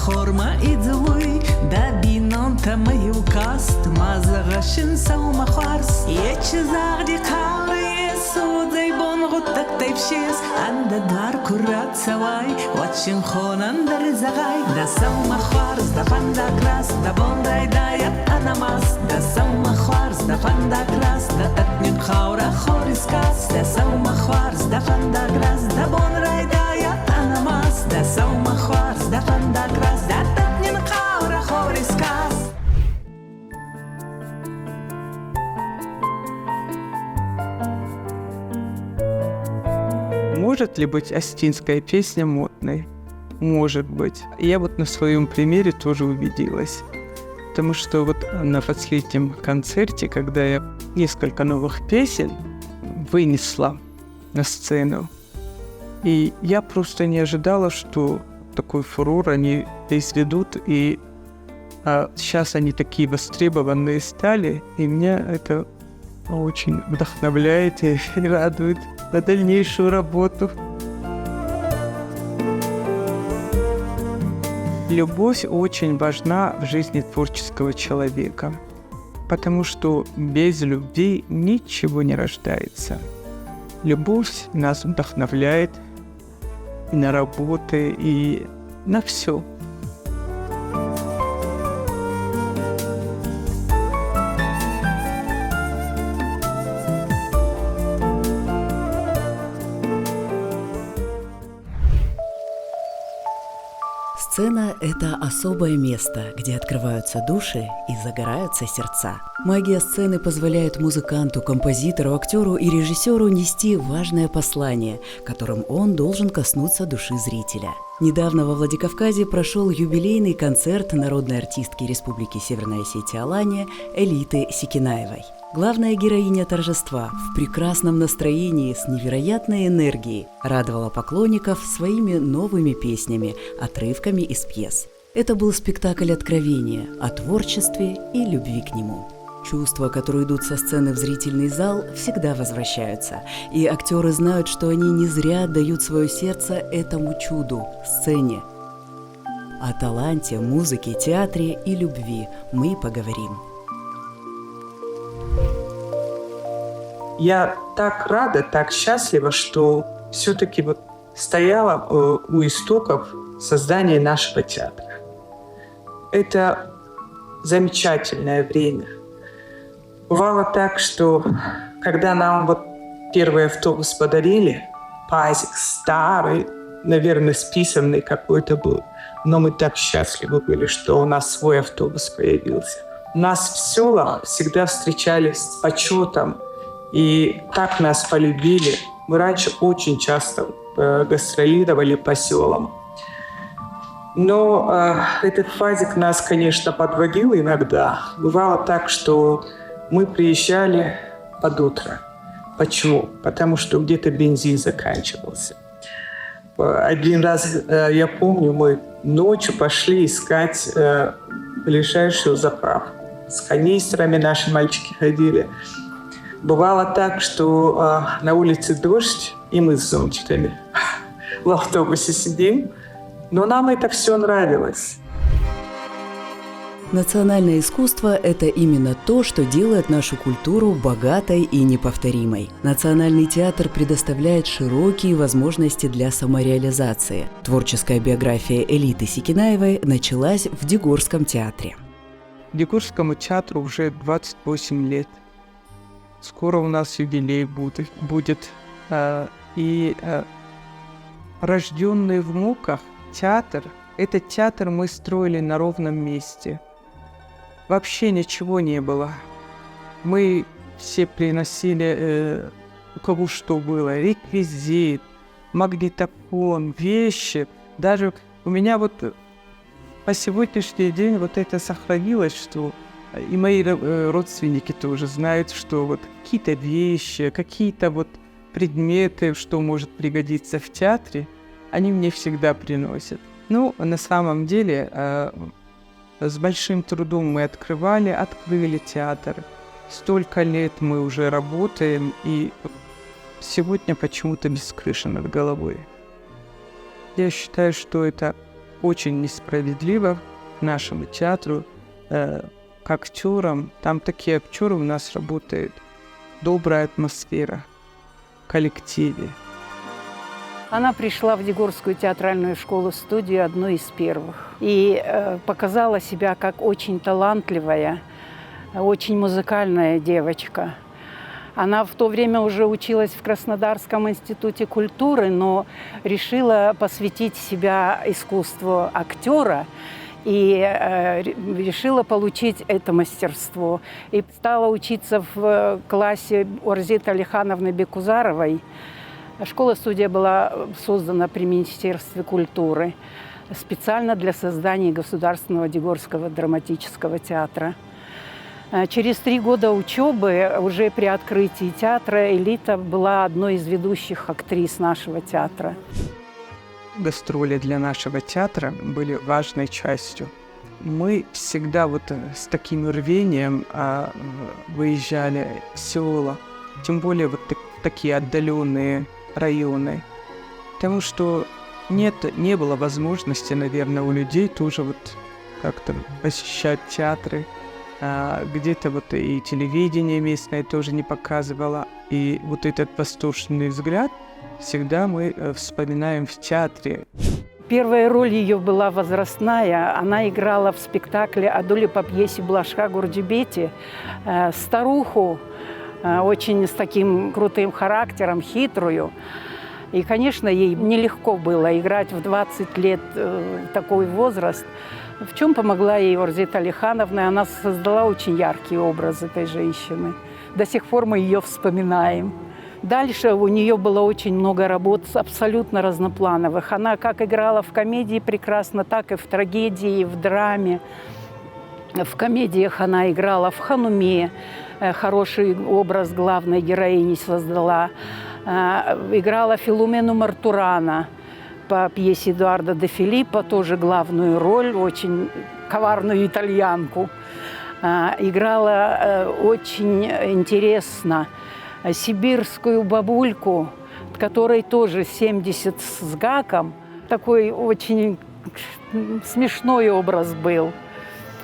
خورما ایدوی دبینان تمه و کاست مازغشن سوما خارس یه چیزاقی قالی سودی بون غدک تیفشیز اند دار کرات سوای واتشن خونن در زغای دا سوما خارس دا فندق راس دا بون رای دایت اناماس دا سوما خارس دا فندق راس دا اتنین خورا خورس کاس دا سوما خارس دا فندق راس دا بون رای دایت اناماس دا سوما خارس دا فندق راس دا اتنین خورا خورس کاس. Может ли быть остинская песня модной? Может быть. Я вот на своем примере тоже убедилась. Потому что вот на последнем концерте, когда я несколько новых песен вынесла на сцену, и я просто не ожидала, что такой фурор они произведут, и сейчас они такие востребованные стали, и меня это очень вдохновляет и радует на дальнейшую работу. Любовь очень важна в жизни творческого человека, потому что без любви ничего не рождается. Любовь нас вдохновляет и на работы, и на все. Сцена – это особое место, где открываются души и загораются сердца. Магия сцены позволяет музыканту, композитору, актеру и режиссеру нести важное послание, которым он должен коснуться души зрителя. Недавно во Владикавказе прошел юбилейный концерт народной артистки Республики Северная Осетия Алания Элиты Секинаевой. Главная героиня торжества в прекрасном настроении с невероятной энергией радовала поклонников своими новыми песнями, отрывками из пьес. Это был спектакль откровения о творчестве и любви к нему. Чувства, которые идут со сцены в зрительный зал, всегда возвращаются, и актеры знают, что они не зря отдают свое сердце этому чуду – сцене. О таланте, музыке, театре и любви мы поговорим. Я так рада, так счастлива, что все-таки вот стояла у истоков создания нашего театра. Это замечательное время. Бывало так, что когда нам вот первый автобус подарили, пазик старый, наверное, списанный какой-то был, но мы так счастливы были, что у нас свой автобус появился. Нас в селах всегда встречали с почетом, и так нас полюбили. Мы раньше очень часто гастролировали по селам. Но этот фазик нас, конечно, подводил иногда. Бывало так, что мы приезжали под утро. Почему? Потому что где-то бензин заканчивался. Один раз, я помню, мы ночью пошли искать ближайшую заправку. С канистрами наши мальчики ходили. Бывало так, что на улице дождь, и мы с зонтиками в автобусе сидим. Но нам это все нравилось. Национальное искусство – это именно то, что делает нашу культуру богатой и неповторимой. Национальный театр предоставляет широкие возможности для самореализации. Творческая биография Элиты Секинаевой началась в Дегорском театре. Дегорскому театру уже 28 лет. Скоро у нас юбилей будет. Рожденный в муках театр, этот театр мы строили на ровном месте. Вообще ничего не было. Мы все приносили, у кого что было, реквизит, магнитофон, вещи. Даже у меня вот по сегодняшний день вот это сохранилось, что и мои родственники тоже знают, что вот какие-то вещи, какие-то вот предметы, что может пригодиться в театре, они мне всегда приносят. Ну, на самом деле, с большим трудом мы открыли театр. Столько лет мы уже работаем, и сегодня почему-то без крыши над головой. Я считаю, что это очень несправедливо к нашему театру, к актерам. Там такие актеры у нас работают. Добрая атмосфера в коллективе. Она пришла в Дегорскую театральную школу-студию одной из первых и показала себя как очень талантливая, очень музыкальная девочка. Она в то время уже училась в Краснодарском институте культуры, но решила посвятить себя искусству актера и решила получить это мастерство. И стала учиться в классе Орзиты Алихановны Бекузаровой. Школа-студия была создана при Министерстве культуры специально для создания Государственного Дегорского драматического театра. Через 3 года учебы уже при открытии театра Элита была одной из ведущих актрис нашего театра. Гастроли для нашего театра были важной частью. Мы всегда вот с таким рвением выезжали в села, тем более вот такие отдаленные районы, потому что не было возможности, наверное, у людей тоже вот как-то посещать театры. Где-то вот и телевидение местное тоже не показывало. И вот этот восторженный взгляд всегда мы вспоминаем в театре. Первая роль ее была возрастная. Она играла в спектакле «Адули» по пьесе Блашка Гурдюбети старуху, очень с таким крутым характером, хитрую. И, конечно, ей нелегко было играть в 20 лет такой возраст. В чем помогла ей Орзита Алихановна? Она создала очень яркий образ этой женщины. До сих пор мы ее вспоминаем. Дальше у нее было очень много работ абсолютно разноплановых. Она как играла в комедии прекрасно, так и в трагедии, и в драме. В комедиях она играла в «Хануме», хороший образ главной героини создала. Играла Филумену Мартурана по пьесе Эдуарда де Филиппо, тоже главную роль, очень коварную итальянку. Играла очень интересно сибирскую бабульку, которой тоже 70 с гаком. Такой очень смешной образ был.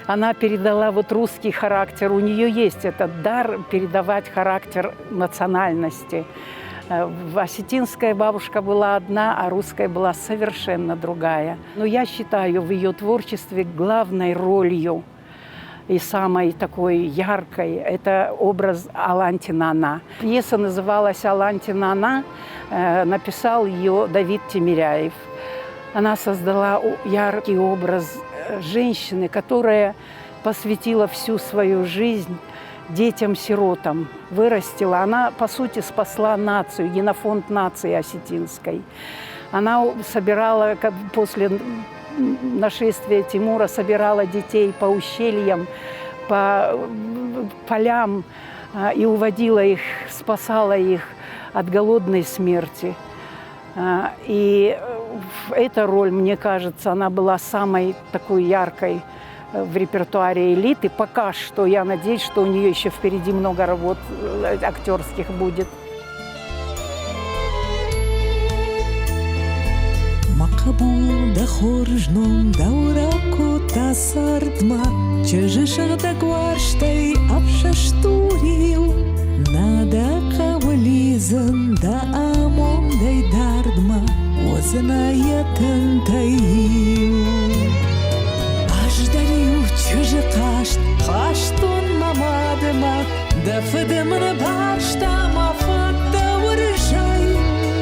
Она передала вот русский характер. У нее есть этот дар передавать характер национальности. Осетинская бабушка была одна, а русская была совершенно другая. Но я считаю в ее творчестве главной ролью и самой такой яркой – это образ Аланти Нана. Пьеса называлась «Аланти Нана», написал ее Давид Тимиряев. Она создала яркий образ женщины, которая посвятила всю свою жизнь детям-сиротам, вырастила. Она, по сути, спасла нацию, генофонд нации осетинской. Она собирала, после нашествия Тимура, собирала детей по ущельям, по полям и уводила их, спасала их от голодной смерти. И эта роль, мне кажется, она была самой такой яркой в репертуаре Элиты. Пока что я надеюсь, что у нее еще впереди много работ актерских будет. Макабул да хоржном даураку та сардма, чежишах да гварштай апшаштурил, нада кавализан да амон дай дардма, ознаятан таил. Чужі қаштун мамадыма, да фыдымны баштама фатта урышай.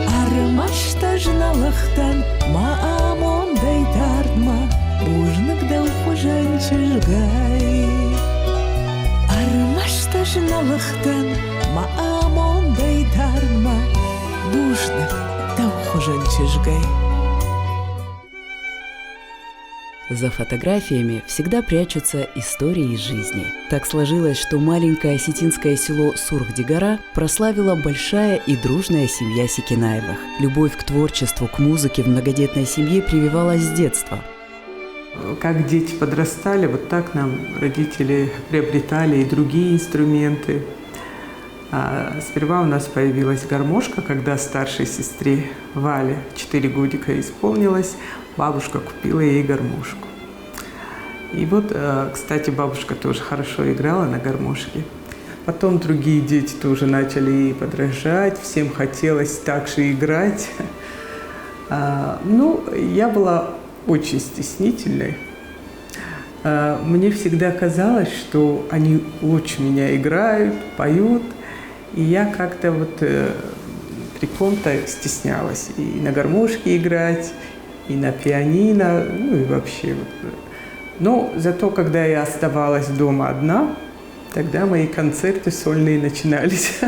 Арымашта жналықтан маамондай дардма, бужныкда ухожан чыжгай. Арымашта жналықтан маамондай дардма, бужныкда ухожан чыжгай. За фотографиями всегда прячутся истории из жизни. Так сложилось, что маленькое осетинское село Сурх-Дегора прославила большая и дружная семья Секинаевых. Любовь к творчеству, к музыке в многодетной семье прививалась с детства. Как дети подрастали, вот так нам родители приобретали и другие инструменты. Сперва у нас появилась гармошка, когда старшей сестре Вале 4 годика исполнилось, бабушка купила ей гармошку. И вот, кстати, бабушка тоже хорошо играла на гармошке. Потом другие дети тоже начали ей подражать, всем хотелось так же играть. Ну, я была очень стеснительной. Мне всегда казалось, что они лучше меня играют, поют. И я как-то вот при ком-то стеснялась и на гармошке играть, и на пианино, ну и вообще. Но зато, когда я оставалась дома одна, тогда мои концерты сольные начинались.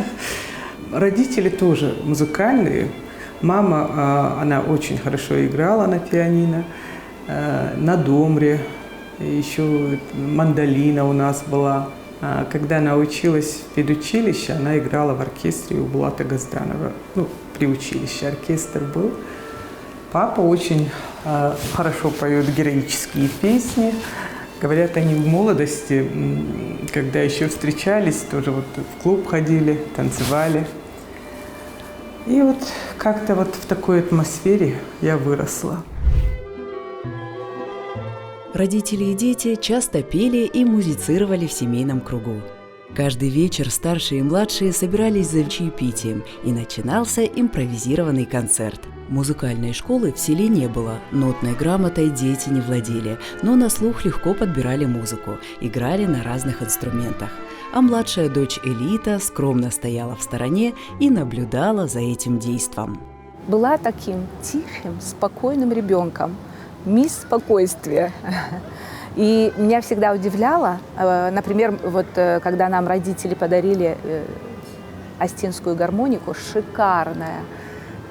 Родители тоже музыкальные. Мама, она очень хорошо играла на пианино, на домре, еще мандолина у нас была. Когда она училась в педучилище, она играла в оркестре у Булата Газданова. Ну, при училище оркестр был. Папа очень хорошо поет героические песни. Говорят, они в молодости, когда еще встречались, тоже вот в клуб ходили, танцевали. И вот как-то вот в такой атмосфере я выросла. Родители и дети часто пели и музицировали в семейном кругу. Каждый вечер старшие и младшие собирались за чаепитием, и начинался импровизированный концерт. Музыкальной школы в селе не было, нотной грамотой дети не владели, но на слух легко подбирали музыку, играли на разных инструментах. А младшая дочь Элита скромно стояла в стороне и наблюдала за этим действом. Была таким тихим, спокойным ребенком. Мисс спокойствия. И меня всегда удивляло, например, вот когда нам родители подарили остинскую гармонику, шикарная,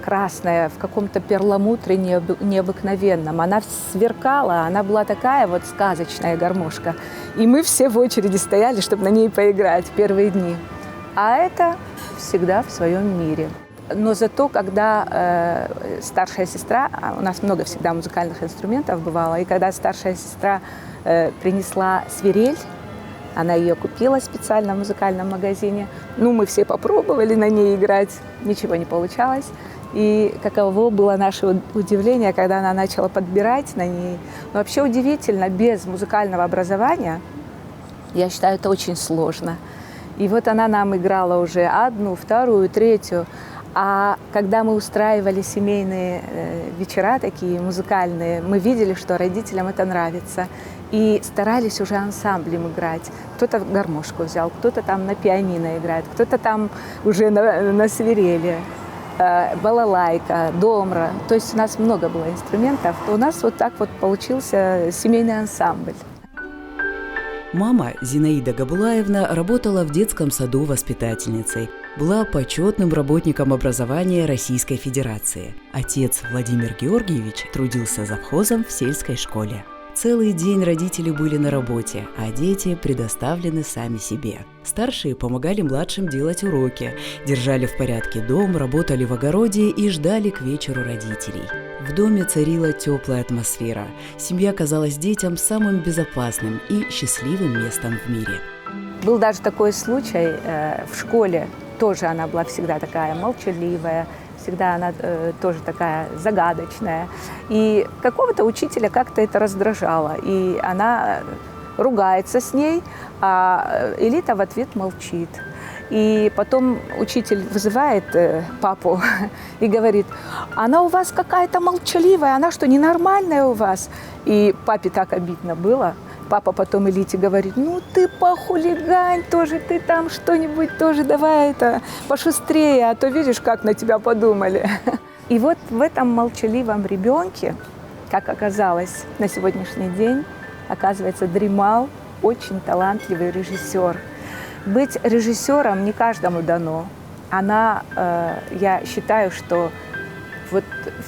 красная, в каком-то перламутре необыкновенном. Она сверкала, она была такая вот сказочная гармошка. И мы все в очереди стояли, чтобы на ней поиграть первые дни. А это всегда в своем мире. Но зато, когда старшая сестра, у нас много всегда музыкальных инструментов бывало, и когда старшая сестра принесла свирель, она ее купила специально в музыкальном магазине, ну, мы все попробовали на ней играть, ничего не получалось. И каково было наше удивление, когда она начала подбирать на ней. Но вообще удивительно, без музыкального образования, я считаю, это очень сложно. И вот она нам играла уже одну, вторую, третью. А когда мы устраивали семейные вечера такие музыкальные, мы видели, что родителям это нравится. И старались уже ансамблем играть. Кто-то гармошку взял, кто-то там на пианино играет, кто-то там уже на свирели, балалайка, домра. То есть у нас много было инструментов. У нас вот так вот получился семейный ансамбль. Мама Зинаида Габулаевна работала в детском саду воспитательницей, была почетным работником образования Российской Федерации. Отец Владимир Георгиевич трудился завхозом в сельской школе. Целый день родители были на работе, а дети предоставлены сами себе. Старшие помогали младшим делать уроки, держали в порядке дом, работали в огороде и ждали к вечеру родителей. В доме царила теплая атмосфера. Семья казалась детям самым безопасным и счастливым местом в мире. Был даже такой случай в школе. Тоже она была всегда такая молчаливая, всегда она тоже такая загадочная. И какого-то учителя как-то это раздражало. И она ругается с ней, а Элита в ответ молчит. И потом учитель вызывает папу и говорит: она у вас какая-то молчаливая, она что, ненормальная у вас? И папе так обидно было. Папа потом Элите говорит: ну ты похулигань тоже, ты там что-нибудь тоже давай это пошустрее, а то видишь, как на тебя подумали. И вот в этом молчаливом ребенке, как оказалось на сегодняшний день, оказывается, дремал очень талантливый режиссер. Быть режиссером не каждому дано. Я считаю, что вот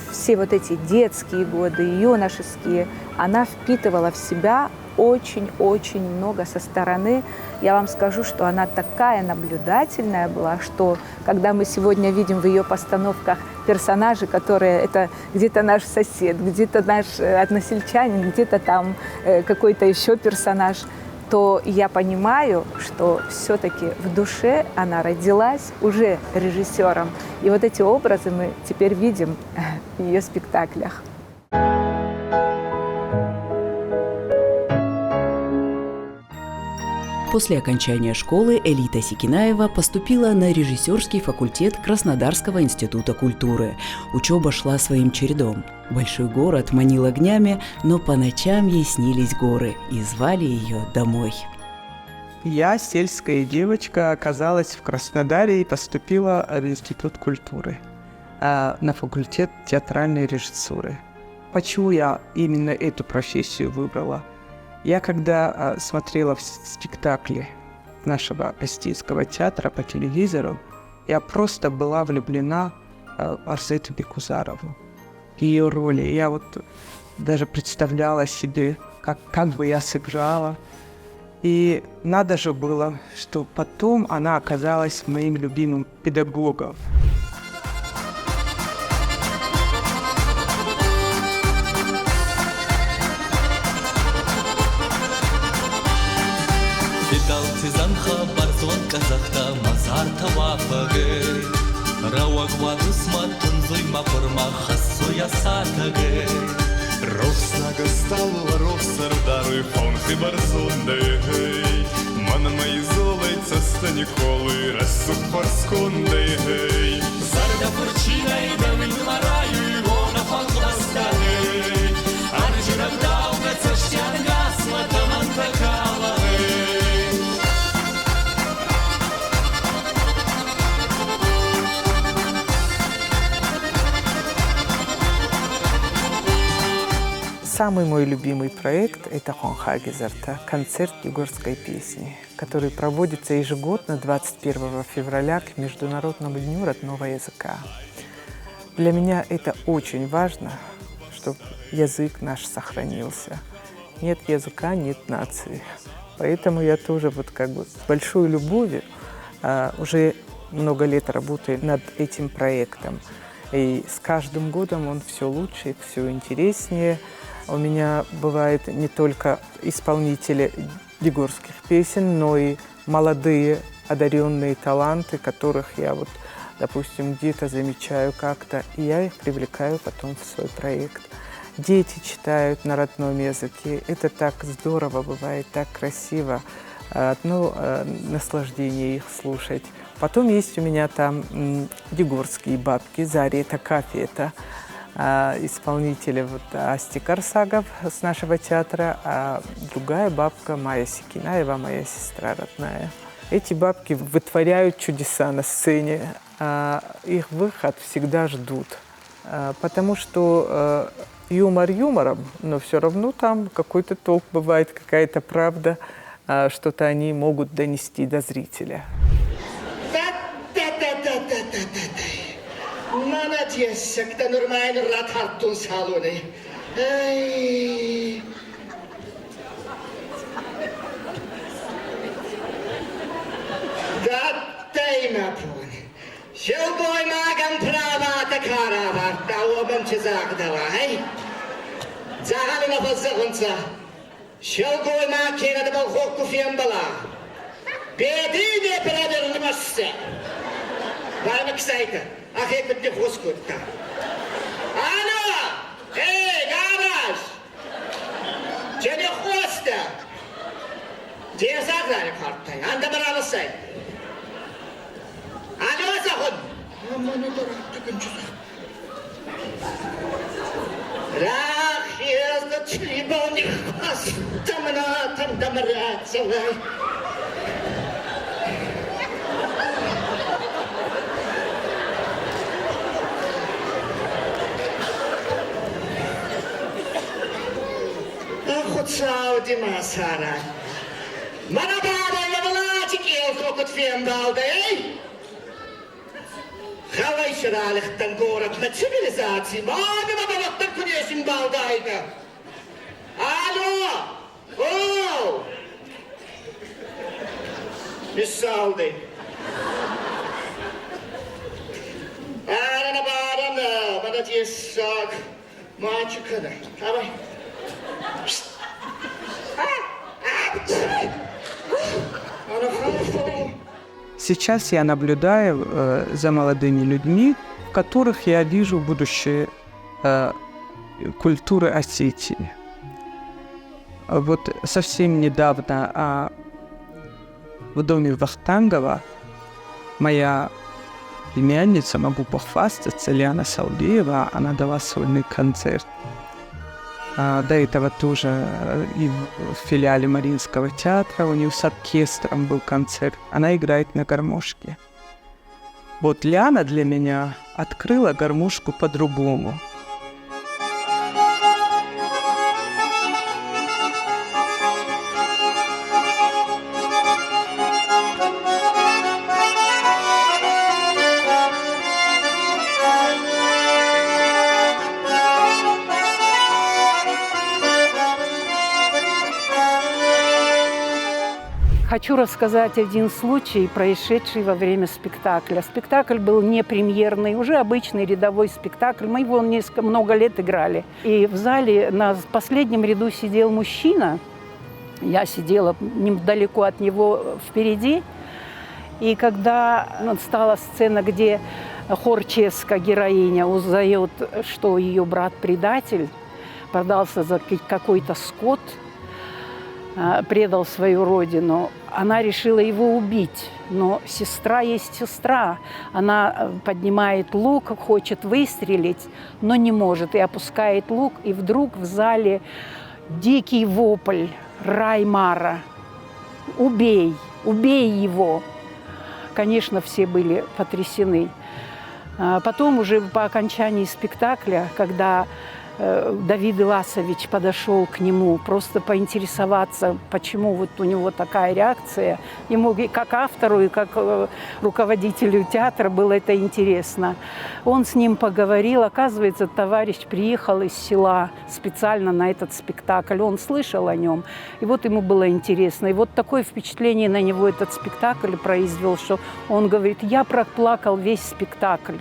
все вот эти детские годы, юношеские, она впитывала в себя очень-очень много со стороны. Я вам скажу, что она такая наблюдательная была, что когда мы сегодня видим в ее постановках персонажи, которые это где-то наш сосед, где-то наш односельчанин, где-то там какой-то еще персонаж, то я понимаю, что все-таки в душе она родилась уже режиссером. И вот эти образы мы теперь видим в ее спектаклях. После окончания школы Элита Секинаева поступила на режиссерский факультет Краснодарского института культуры. Учеба шла своим чередом. Большой город манил огнями, но по ночам ей снились горы и звали ее домой. Я, сельская девочка, оказалась в Краснодаре и поступила в Институт культуры на факультет театральной режиссуры. Почему я именно эту профессию выбрала? Я когда смотрела спектакли нашего Остинского театра по телевизору, я просто была влюблена в Арзету Бекузарову, ее роли. Я вот даже представляла себе, как бы я сыграла. И надо же было, что потом она оказалась моим любимым педагогом. Тизанха барзон казахта мазар тавафаге Рауак вадусман тунзуй мапырма хассуя сатаге Роксага стала роксардары фонхи барзонде Манмай золайца станиколы рассух фарсконде Зарда фурчина и давин мараю его на фанкластане Арджирак дауга цаштян гасла таман такала Самый мой любимый проект – это Хонхагезарта, концерт югорской песни, который проводится ежегодно 21 февраля к Международному дню родного языка. Для меня это очень важно, чтобы язык наш сохранился. Нет языка – нет нации. Поэтому я тоже с большой любовью уже много лет работаю над этим проектом. И с каждым годом он все лучше, все интереснее. У меня бывают не только исполнители югорских песен, но и молодые одаренные таланты, которых я допустим, где-то замечаю как-то, и я их привлекаю потом в свой проект. Дети читают на родном языке. Это так здорово бывает, так красиво. Одно наслаждение их слушать. Потом есть у меня там югорские бабки, Зарета Кафета, исполнители Асти Карсагов с нашего театра, а другая бабка Майя Секинаева, моя сестра родная. Эти бабки вытворяют чудеса на сцене, а их выход всегда ждут, потому что юмор юмором, но все равно там какой-то толк бывает, какая-то правда, что-то они могут донести до зрителя. Молодец, когда нормально ратартун салоны. Да, дай напон. Шелбой магам права такара варта обам чизагдава, Загали на фаззагунца. Шелбой макина да балхоку фембала. Бедине перевернемасся. Вайна ксайка. Ах, это не воскутка. Алло! Эй, гараж! Че не хоста? Где заграли картой? Анда баралысай. Алло, заход! Аманы дурак, тыкын чузак. Рах, езда члиба у них хас. Тамна, там дамраться, вай. Сауди Масара. Манабара явлатик елкокот фембалда, Хавай шаралихтан город на цивилизации. Мами мамалаттан кунесин балдайда. Алло! Оу! Мисс Сауди. Анабара, молодец, сак. Мальчик, давай. сейчас я наблюдаю за молодыми людьми, в которых я вижу будущее культуры Осетии. Вот совсем недавно в доме Вахтангова моя племянница, могу похвастаться, Лиана Саудеева, она дала сольный концерт. До этого тоже и в филиале Мариинского театра у нее с оркестром был концерт. Она играет на гармошке. Вот Лиана для меня открыла гармошку по-другому. Хочу рассказать один случай, происшедший во время спектакля. Спектакль был не премьерный, уже обычный рядовой спектакль. Мы его много лет играли. И в зале на последнем ряду сидел мужчина. Я сидела недалеко от него впереди. И когда стала сцена, где Хорческа, героиня, узнает, что ее брат предатель, продался за какой-то скот, предал свою родину, она решила его убить. Но сестра есть сестра. Она поднимает лук, хочет выстрелить, но не может. И опускает лук, и вдруг в зале дикий вопль Раймара. «Убей! Убей его!» Конечно, все были потрясены. Потом уже по окончании спектакля, когда Давид Иласович подошел к нему просто поинтересоваться, почему вот у него такая реакция. Ему как автору и как руководителю театра было это интересно. Он с ним поговорил. Оказывается, товарищ приехал из села специально на этот спектакль. Он слышал о нем. И вот ему было интересно. И вот такое впечатление на него этот спектакль произвел, что он говорит: я проплакал весь спектакль.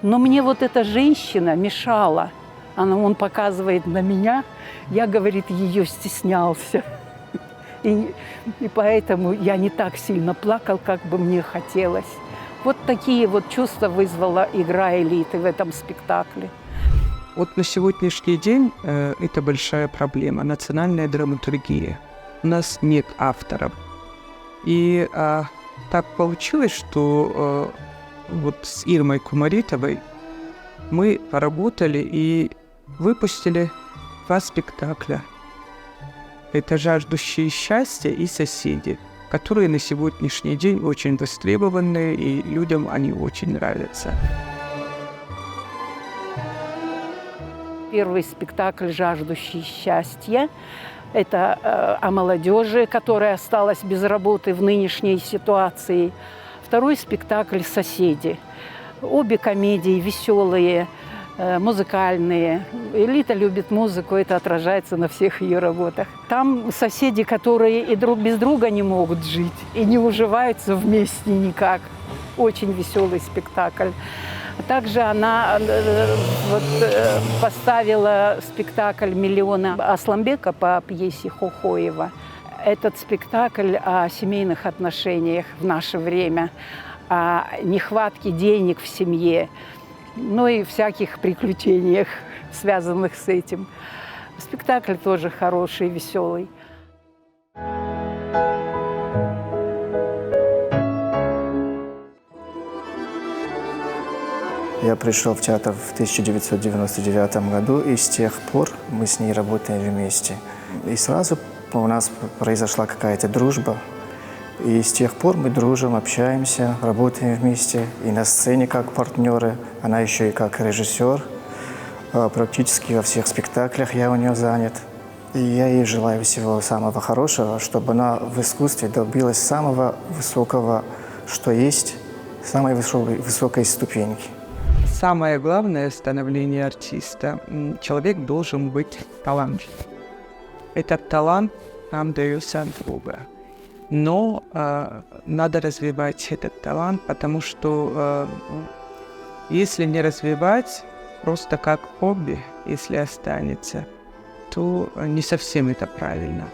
Но мне вот эта женщина мешала. Он показывает на меня, я, говорит, ее стеснялся. И поэтому я не так сильно плакал, как бы мне хотелось. Вот такие вот чувства вызвала игра элиты в этом спектакле. Вот на сегодняшний день это большая проблема. Национальная драматургия. У нас нет авторов. И так получилось, что вот с Ирмой Кумаритовой мы поработали и выпустили 2 спектакля. Это «Жаждущие счастья» и «Соседи», которые на сегодняшний день очень востребованы, и людям они очень нравятся. Первый спектакль «Жаждущие счастья» – это о молодежи, которая осталась без работы в нынешней ситуации. Второй спектакль «Соседи». Обе комедии веселые, музыкальные. Элита любит музыку, это отражается на всех ее работах. Там соседи, которые и друг без друга не могут жить, и не уживаются вместе никак. Очень веселый спектакль. Также она поставила спектакль «Миллионы Асламбека» по пьесе Хохоева. Этот спектакль о семейных отношениях в наше время, о нехватке денег в семье, ну и всяких приключениях, связанных с этим. Спектакль тоже хороший, веселый. Я пришел в театр в 1999 году, и с тех пор мы с ней работаем вместе. И сразу у нас произошла какая-то дружба. И с тех пор мы дружим, общаемся, работаем вместе. И на сцене как партнеры, она еще и как режиссер. Практически во всех спектаклях я у нее занят. И я ей желаю всего самого хорошего, чтобы она в искусстве добилась самого высокого, что есть, самой высокой ступеньки. Самое главное становление артиста – человек должен быть талантлив. Этот талант нам дается от Бога. Но надо развивать этот талант, потому что если не развивать, просто как хобби, если останется, то не совсем это правильно.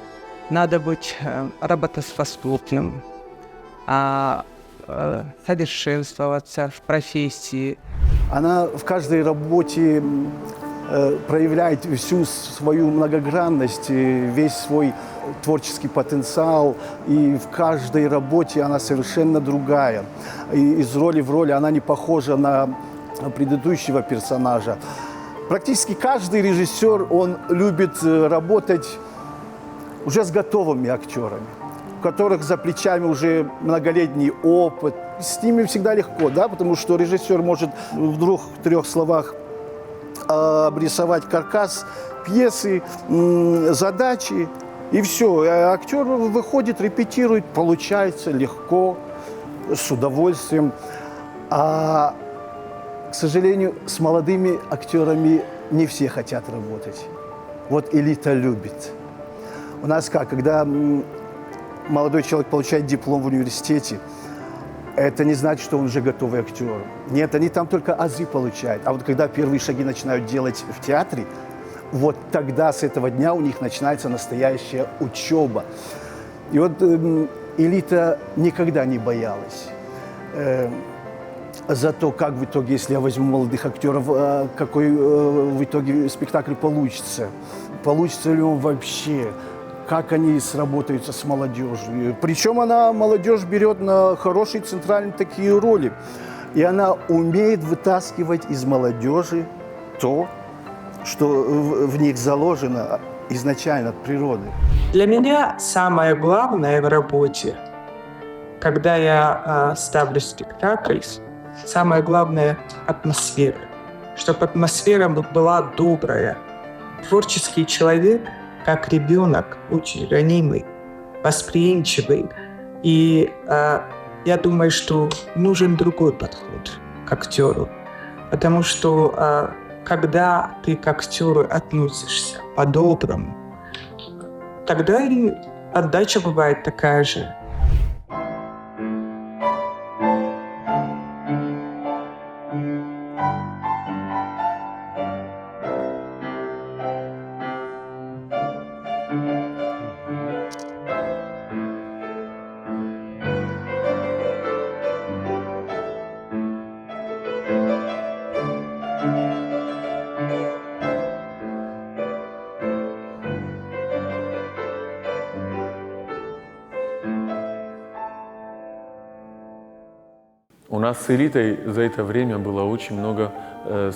Надо быть работоспособным, совершенствоваться в профессии. Она в каждой работе проявляет всю свою многогранность, весь свой творческий потенциал. И в каждой работе она совершенно другая. И из роли в роль она не похожа на предыдущего персонажа. Практически каждый режиссер, он любит работать уже с готовыми актерами, у которых за плечами уже многолетний опыт. С ними всегда легко, да, потому что режиссер может в 2-3 словах обрисовать каркас пьесы, задачи, и все. Актер выходит, репетирует, получается легко, с удовольствием. А, к сожалению, с молодыми актерами не все хотят работать. Вот элита любит. У нас как, когда молодой человек получает диплом в университете, это не значит, что он уже готовый актер. Нет, они там только азы получают. А вот когда первые шаги начинают делать в театре, вот тогда с этого дня у них начинается настоящая учеба. И вот элита никогда не боялась за то, как в итоге, если я возьму молодых актеров, какой в итоге спектакль получится. Получится ли он вообще? Как они сработаются с молодежью. Причем она, молодежь, берет на хорошие центральные такие роли. И она умеет вытаскивать из молодежи то, что в них заложено изначально от природы. Для меня самое главное в работе, когда я ставлю спектакль, самое главное – атмосфера. Чтобы атмосфера была добрая. Творческий человек – как ребенок, очень ранимый, восприимчивый. И я думаю, что нужен другой подход к актеру. Потому что когда ты к актеру относишься по-доброму, тогда и отдача бывает такая же. У нас с элитой за это время было очень много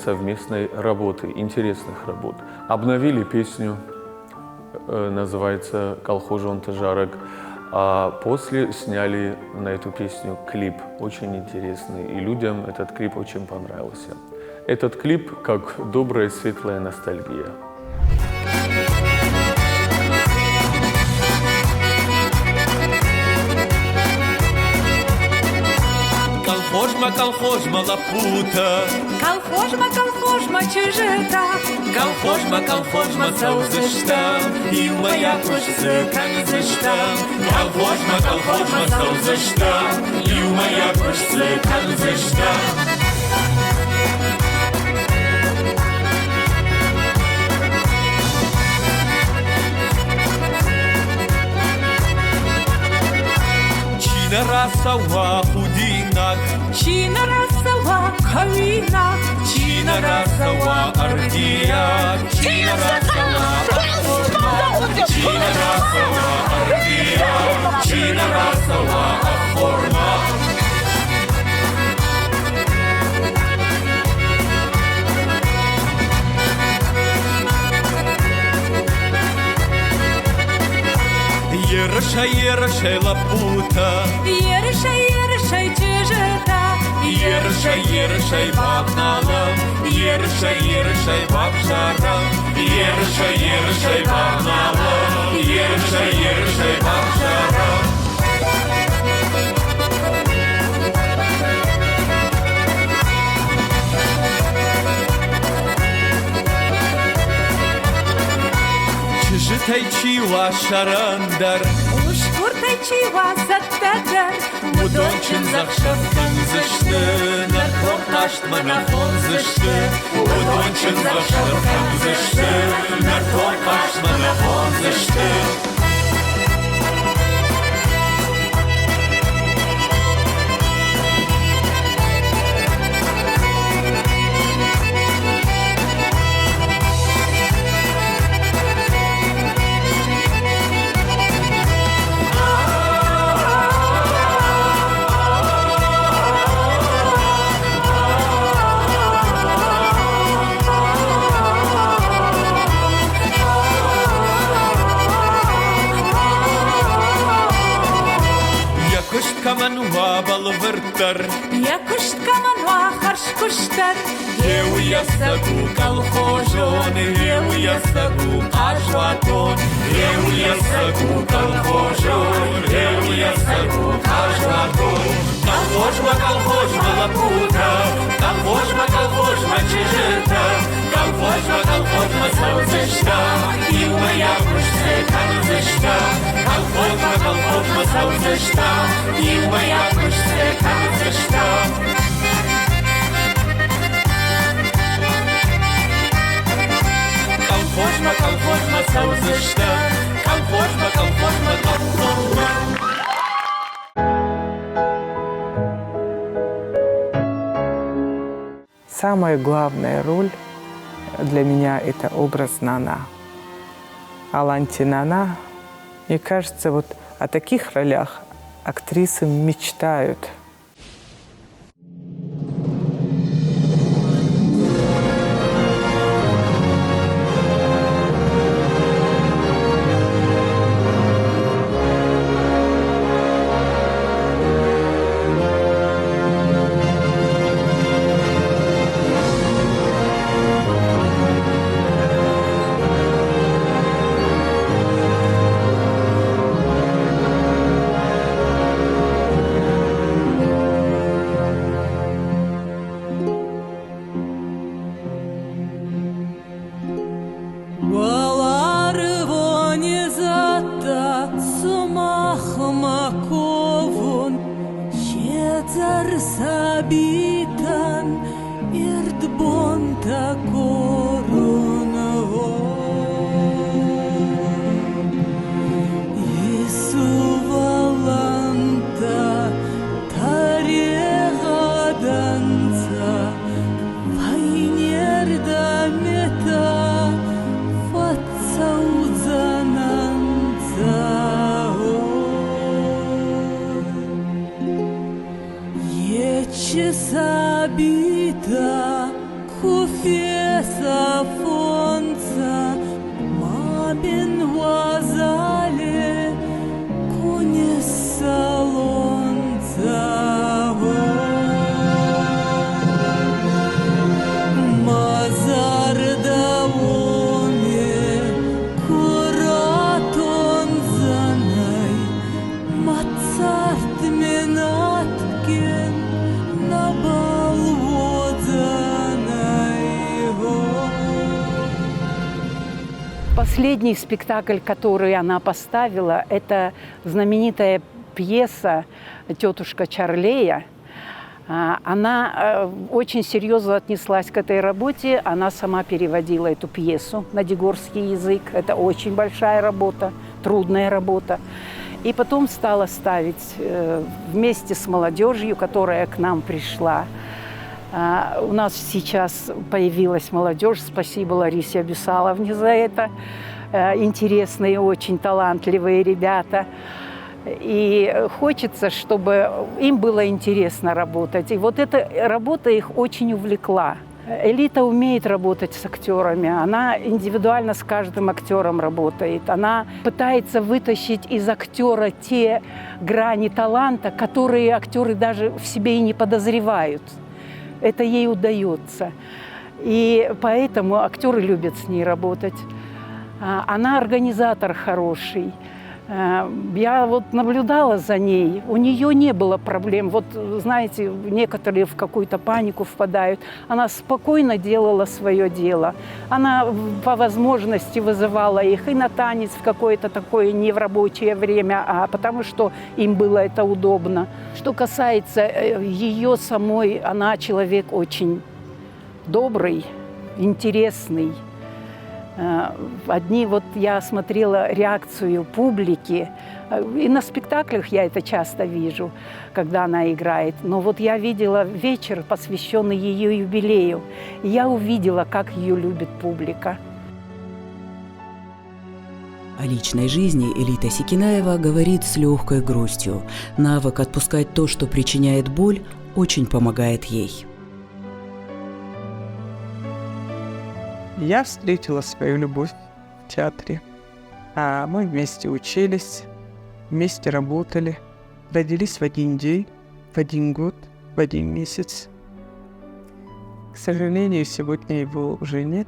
совместной работы, интересных работ. Обновили песню, называется «Колхожон Тажарок», а после сняли на эту песню клип, очень интересный, и людям этот клип очень понравился. Этот клип как добрая, светлая ностальгия. Колхожма лапута, колхожма чужита, колхожма саузышта, и моя кушцы канзышта. Колхожма саузышта, и моя кушцы канзышта. Расава худина, чина расава кавина, чина расава ардия, чина расава аформа, чина расава ардия, чина расава аформа. Ерша лапута, ерша чужита, ерша бабналам, ерша бабжарам, ерша бабналам, ерша бабжарам. Чижитайчива шарандар, ушкуртайчива заттадар, удончин захшафтан зышты, нарком нашт манафон зышты, удончин захшафтан зышты, нарком нашт манафон зышты. куштар, Я кушткама нуахар шкуштар. Еу я сагу колхозон, еу я сагу кашватон, еу я сагу колхозон, еу я сагу кашватон. Колхозма лапута, колхозма чижита, колхозма саузышта, и моя кушце канзышта. Колхозма саузышта, и моя кушце канзышта. Колхозма саузышта, колхозма. Самая главная роль для меня – это образ Нана. Аланти Нана. Мне кажется, вот о таких ролях актрисы мечтают. Sabita kufesa fonza mabin wazale kunya salonza mazar davome kuraton zanay matsart menatken Последний спектакль, который она поставила, это знаменитая пьеса «Тетушка Чарлея». Она очень серьезно отнеслась к этой работе. Она сама переводила эту пьесу на дегорский язык. Это очень большая работа, трудная работа. И потом стала ставить вместе с молодежью, которая к нам пришла. У нас сейчас появилась молодежь. Спасибо Ларисе Абисаловне за это. Интересные, очень талантливые ребята. И хочется, чтобы им было интересно работать. И вот эта работа их очень увлекла. Элита умеет работать с актерами. Она индивидуально с каждым актером работает. Она пытается вытащить из актера те грани таланта, которые актеры даже в себе и не подозревают. Это ей удается. И поэтому актеры любят с ней работать. Она организатор хороший. Я вот наблюдала за ней, у нее не было проблем. Вот, знаете, некоторые в какую-то панику впадают. Она спокойно делала свое дело. Она по возможности вызывала их и на танец в какое-то такое не в рабочее время, а потому что им было это удобно. Что касается ее самой, она человек очень добрый, интересный. Одни, вот я смотрела реакцию публики, и на спектаклях я это часто вижу, когда она играет. Но вот я видела вечер, посвященный ее юбилею, и я увидела, как ее любит публика. О личной жизни Элита Секинаева говорит с легкой грустью. Навык отпускать то, что причиняет боль, очень помогает ей. Я встретила свою любовь в театре. Мы вместе учились, вместе работали, родились в один день, в один год. в один месяц. К сожалению, сегодня его уже нет.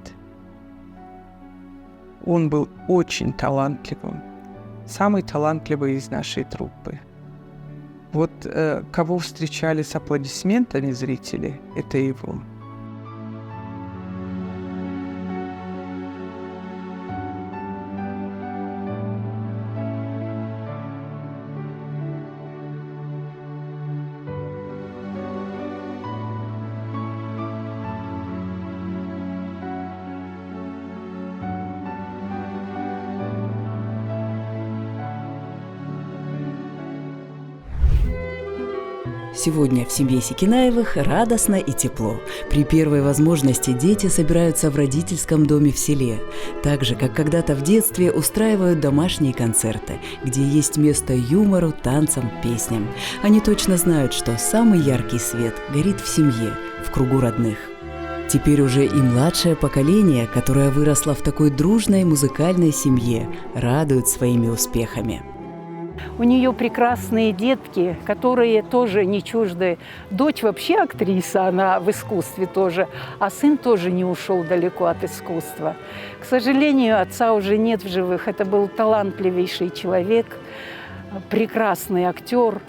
Он был очень талантливым, самый талантливый из нашей труппы. Вот кого встречали с аплодисментами зрители, это его. Сегодня в семье Секинаевых радостно и тепло. При первой возможности дети собираются в родительском доме в селе. Так же, как когда-то в детстве устраивают домашние концерты, где есть место юмору, танцам, песням. Они точно знают, что самый яркий свет горит в семье, в кругу родных. Теперь уже и младшее поколение, которое выросло в такой дружной музыкальной семье, радует своими успехами. У нее прекрасные детки, которые тоже не чужды. Дочь вообще актриса, она в искусстве тоже, а сын тоже не ушел далеко от искусства. К сожалению, отца уже нет в живых. Это был талантливейший человек, прекрасный актер.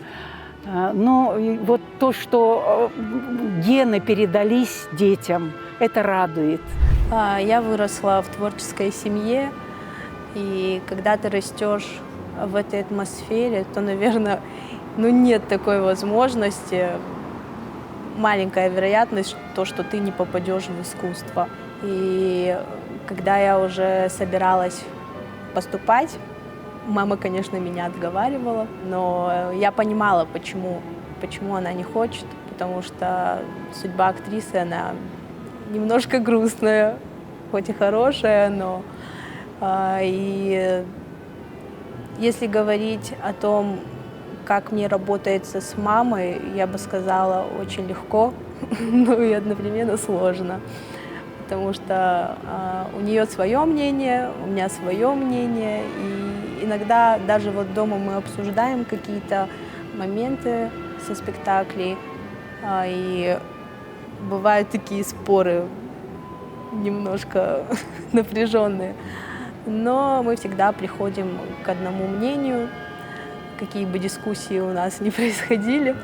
Но вот то, что гены передались детям, это радует. Я выросла в творческой семье, и когда ты растешь в этой атмосфере, то, наверное, нет такой возможности, маленькая вероятность, что ты не попадешь в искусство. И когда я уже собиралась поступать, мама, конечно, меня отговаривала, но я понимала, почему она не хочет, потому что судьба актрисы, она немножко грустная, хоть и хорошая, но и если говорить о том, как мне работается с мамой, я бы сказала, очень легко, но и одновременно сложно. Потому что у нее свое мнение, у меня свое мнение. И иногда даже вот дома мы обсуждаем какие-то моменты со спектаклей. И бывают такие споры немножко напряженные. Но мы всегда приходим к одному мнению, какие бы дискуссии у нас ни происходили.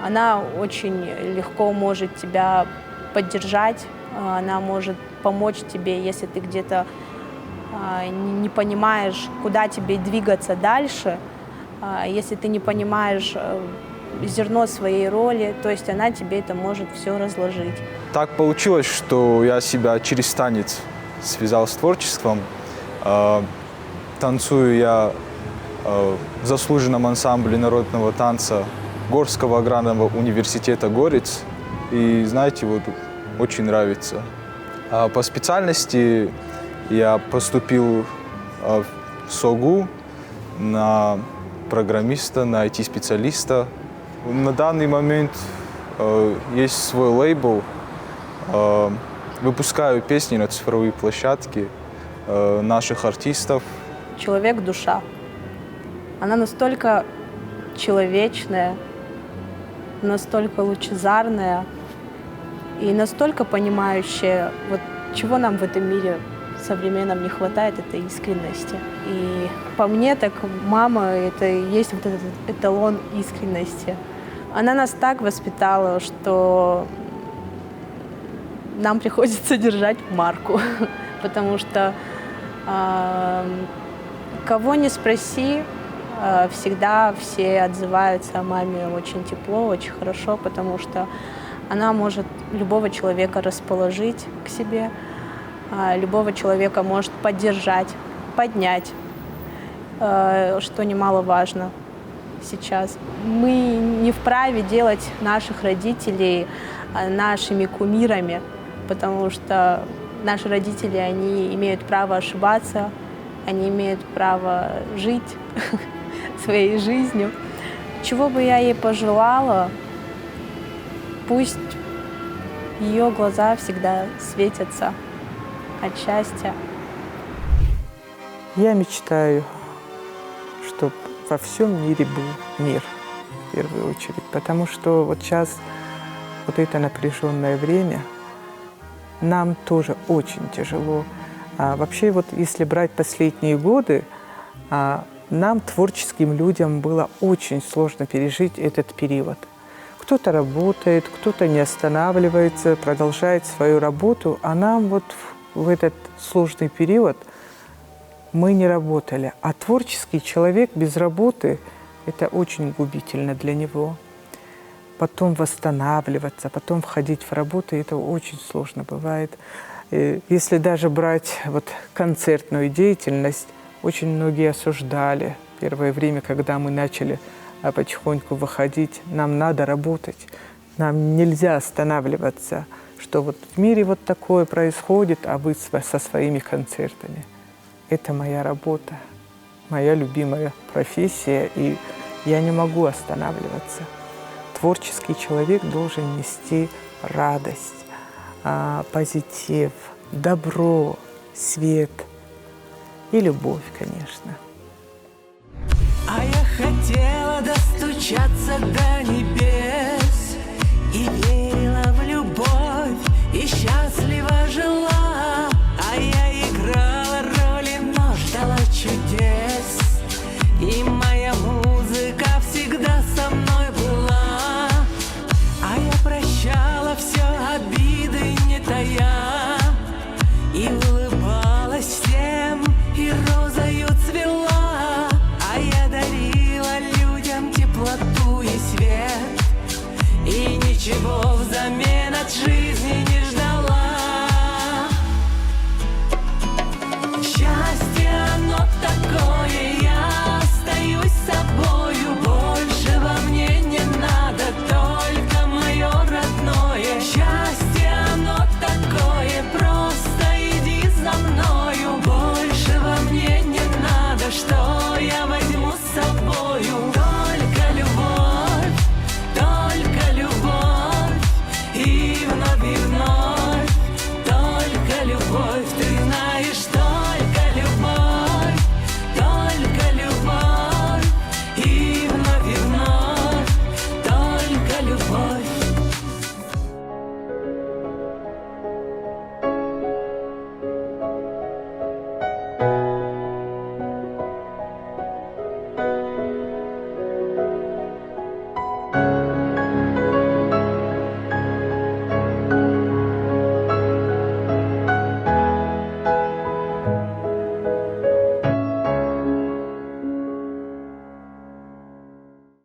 Она очень легко может тебя поддержать, она может помочь тебе, если ты где-то не понимаешь, куда тебе двигаться дальше, если ты не понимаешь зерно своей роли, то есть она тебе это может все разложить. Так получилось, что я себя через танец связал с творчеством. Танцую я в заслуженном ансамбле народного танца Горского аграрного университета «Горец». И, знаете, вот очень нравится. По специальности я поступил в СОГУ на программиста, на IT-специалиста. На данный момент есть свой лейбл. Выпускаю песни на цифровые площадки наших артистов. Человек-душа. Она настолько человечная, настолько лучезарная и настолько понимающая, вот чего нам в этом мире современном не хватает, это искренности. И по мне, так мама — это и есть вот этот эталон искренности. Она нас так воспитала, что нам приходится держать марку, потому что кого ни спроси, всегда все отзываются о маме очень тепло, очень хорошо, потому что она может любого человека расположить к себе, любого человека может поддержать, поднять, что немаловажно сейчас. Мы не вправе делать наших родителей нашими кумирами, потому что наши родители, они имеют право ошибаться, они имеют право жить своей жизнью. Чего бы я ей пожелала, пусть ее глаза всегда светятся от счастья. Я мечтаю, чтобы во всем мире был мир, в первую очередь, потому что вот сейчас вот это напряженное время нам тоже очень тяжело. Вообще, вот если брать последние годы, нам, творческим людям, было очень сложно пережить этот период. Кто-то работает, кто-то не останавливается, продолжает свою работу, а нам вот в этот сложный период мы не работали. А творческий человек без работы – это очень губительно для него. Потом восстанавливаться, потом входить в работу – это очень сложно бывает. Если даже брать вот концертную деятельность, очень многие осуждали первое время, когда мы начали потихоньку выходить. Нам надо работать, нам нельзя останавливаться, что вот в мире вот такое происходит, а вы со своими концертами. Это моя работа, моя любимая профессия, и я не могу останавливаться. Творческий человек должен нести радость, позитив, добро, свет и любовь, конечно. А я хотела достучаться до небес и верила в любовь, и счастливо жила. А я играла роли, но ждала чудес, и моя музыка всегда со мной была. А я прощала все обиды, не тая, и